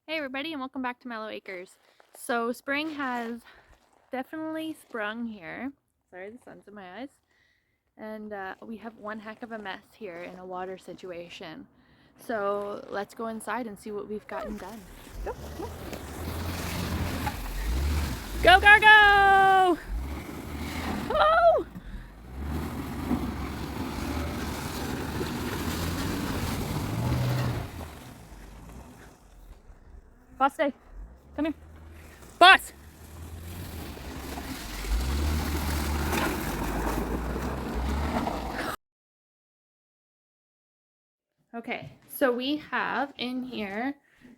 Hey everybody, and welcome back to Mellow Acres. So spring has definitely sprung here. Sorry, the sun's in my eyes. And we have one heck of a mess here in a water situation. So let's go inside and see what we've gotten done. Go, go, go, go! Oh! Boss, stay. Come here. Boss! Okay, so we have in here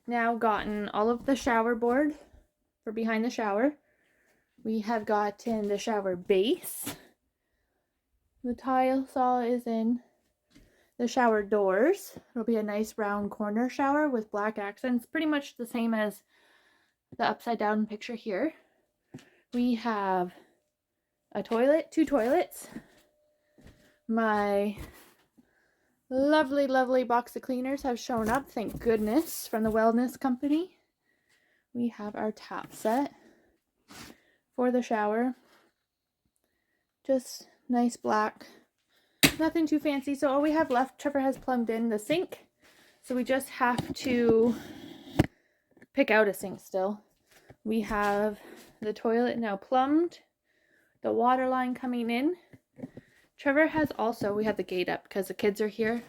now gotten all of the shower board for behind the shower. We have gotten the shower base. The tile saw is in the shower doors. It'll be a nice round corner shower with black accents, pretty much the same as the upside down picture here. We have a toilet, 2 toilets. My lovely box of cleaners have shown up, thank goodness, from the wellness company. We have our tap set for the shower. Just nice black. Nothing too fancy. So all we have left, Trevor has plumbed in the sink. So we just have to pick out a sink still. We have the toilet now plumbed, the water line coming in. Trevor has also, we have the gate up because the kids are here.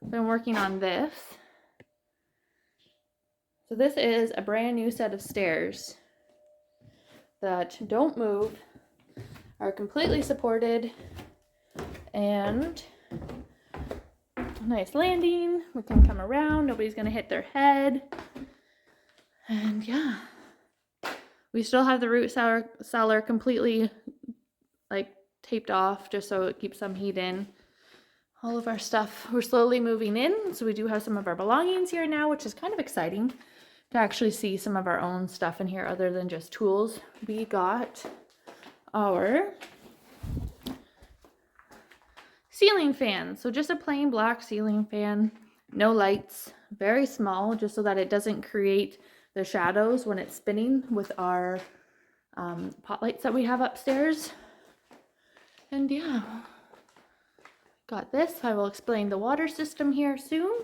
Been working on this. So this is a brand new set of stairs that don't move, are completely supported, and nice landing. We can come around, nobody's gonna hit their head. And yeah, we still have the root cellar completely like taped off just so it keeps some heat in. All of our stuff, we're slowly moving in, so we do have some of our belongings here now, which is kind of exciting to actually see some of our own stuff in here other than just tools. We got our ceiling fan. So just a plain black ceiling fan, no lights, very small, just so that it doesn't create the shadows when it's spinning with our pot lights that we have upstairs. And yeah, got this. I will explain the water system here soon.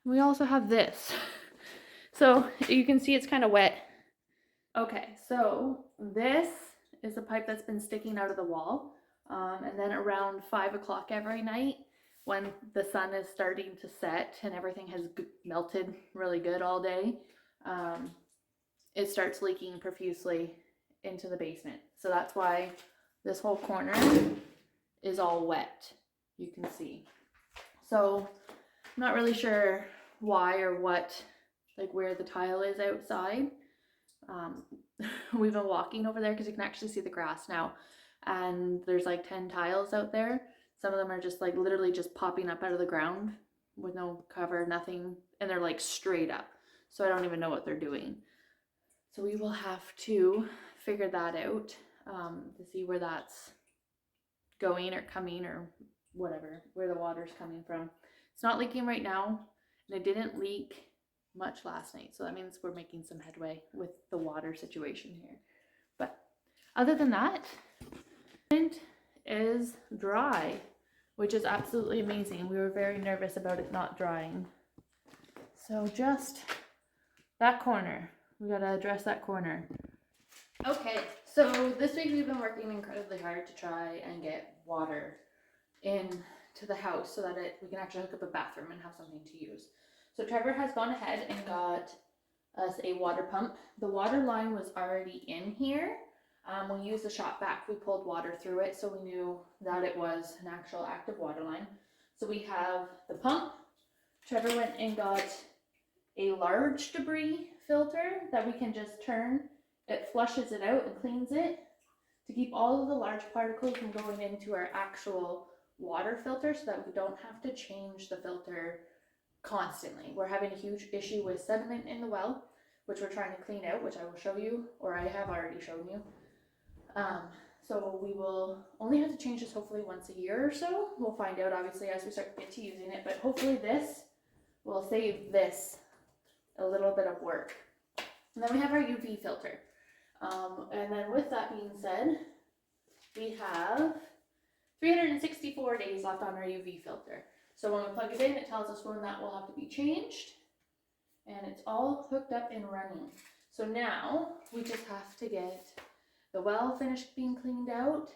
We also have this. So you can see it's kind of wet. Okay, so this is a pipe that's been sticking out of the wall. And then around 5 o'clock every night, when the sun is starting to set and everything has melted really good all day, it starts leaking profusely into the basement. So that's why this whole corner is all wet, you can see. So I'm not really sure why or what, like where the tile is outside. We've been walking over there because you can actually see the grass now, and there's like 10 tiles out there. Some of them are just like literally just popping up out of the ground with no cover, nothing, and they're like straight up. So I don't even know what they're doing. So we will have to figure that out to see where that's going or coming or whatever, where the water's coming from. It's not leaking right now, and it didn't leak much last night, so that means we're making some headway with the water situation here. But other than that, it is dry, which is absolutely amazing. We were very nervous about it not drying. So just that corner, we gotta address that corner. Okay, so this week we've been working incredibly hard to try and get water into the house so that we can actually hook up a bathroom and have something to use. So Trevor has gone ahead and got us a water pump. The water line was already in here. When we used the shop vac, we pulled water through it, so we knew that it was an actual active water line. So we have the pump. Trevor went and got a large debris filter that we can just turn. It flushes it out and cleans it to keep all of the large particles from going into our actual water filter so that we don't have to change the filter constantly. We're having a huge issue with sediment in the well, which we're trying to clean out, which I will show you, or I have already shown you. So we will only have to change this hopefully once a year or so. We'll find out obviously as we start to get to using it, but hopefully this will save this a little bit of work. And then we have our UV filter. And then with that being said, we have 364 days left on our UV filter. So when we plug it in, it tells us when that will have to be changed. And it's all hooked up and running. So now we just have to get the well finished being cleaned out,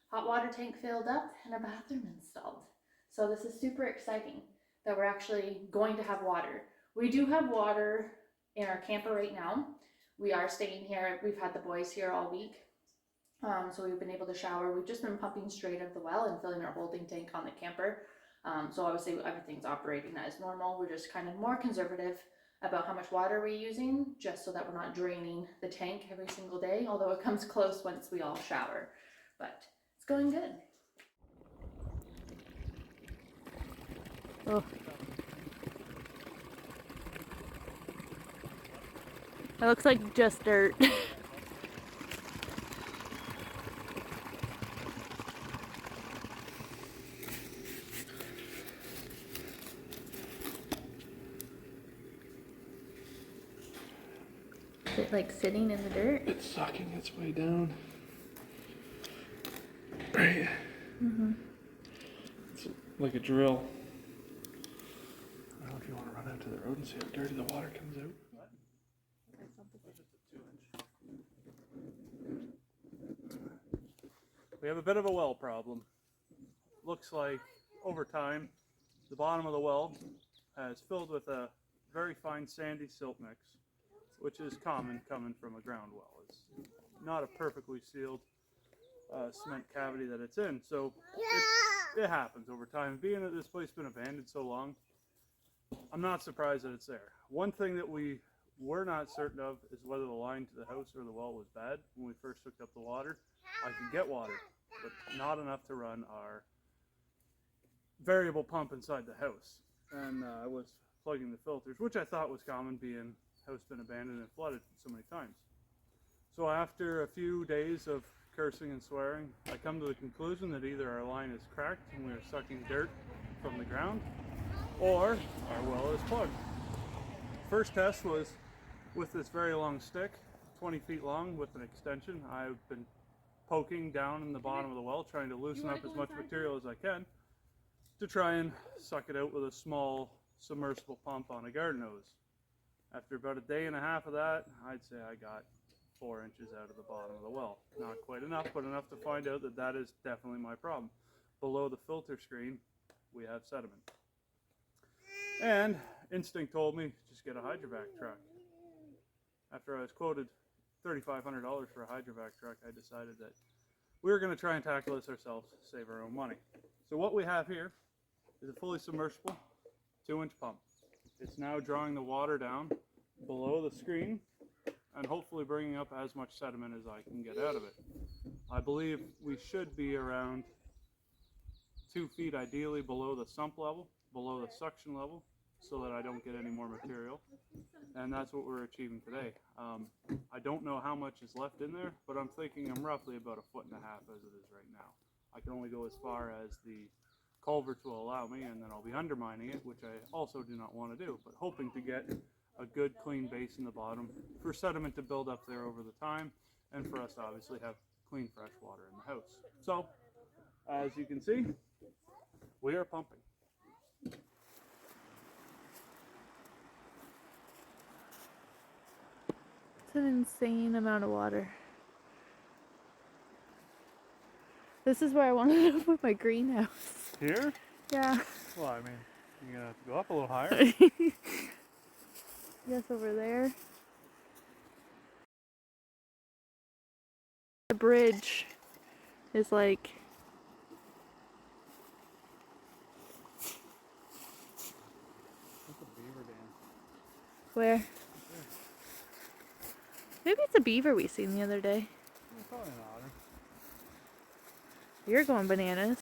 hot water tank filled up, and a bathroom installed. So this is super exciting that we're actually going to have water. We do have water in our camper right now. We are staying here. We've had the boys here all week. So we've been able to shower. We've just been pumping straight out of the well and filling our holding tank on the camper. So obviously everything's operating as normal. We're just kind of more conservative about how much water we're using, just so that we're not draining the tank every single day, although it comes close once we all shower. But it's going good. Oh. It looks like just dirt. Is it like sitting in the dirt? It's sucking its way down. Right. Mm-hmm. It's like a drill. I don't know if you want to run out to the road and see how dirty the water comes out. We have a bit of a well problem. Looks like over time the bottom of the well has filled with a very fine sandy silt mix, which is common coming from a ground well. It's not a perfectly sealed cement cavity that it's in, so it happens over time. Being that this place has been abandoned so long, I'm not surprised that it's there. One thing that we were not certain of is whether the line to the house or the well was bad. When we first hooked up the water, I could get water, but not enough to run our variable pump inside the house. And I was plugging the filters, which I thought was common, being house been abandoned and flooded so many times. So after a few days of cursing and swearing, I come to the conclusion that either our line is cracked and we are sucking dirt from the ground, or our well is plugged. First test was with this very long stick, 20 feet long with an extension. I've been poking down in the bottom of the well, trying to loosen up as much material as I can to try and suck it out with a small submersible pump on a garden hose. After about a day and a half of that, I'd say I got 4 inches out of the bottom of the well. Not quite enough, but enough to find out that that is definitely my problem. Below the filter screen, we have sediment. And instinct told me, just get a hydrovac truck. After I was quoted $3,500 for a hydrovac truck, I decided that we were going to try and tackle this ourselves, save our own money. So what we have here is a fully submersible 2-inch pump. It's now drawing the water down below the screen and hopefully bringing up as much sediment as I can get out of it. I believe we should be around 2 feet ideally below the sump level, below the suction level, so that I don't get any more material. And that's what we're achieving today. I don't know how much is left in there, but I'm thinking I'm roughly about 1.5 feet as it is right now. I can only go as far as the culverts will allow me, and then I'll be undermining it, which I also do not want to do, but hoping to get a good clean base in the bottom for sediment to build up there over the time, and for us to obviously have clean fresh water in the house. So, as you can see, we are pumping. It's an insane amount of water. This is where I wanted to put my greenhouse. Here? Yeah. Well, I mean, you're going to have to go up a little higher. Yes, over there. The bridge is like... That's a beaver dam. Where? Maybe it's a beaver we seen the other day. Well, probably an otter. You're going bananas.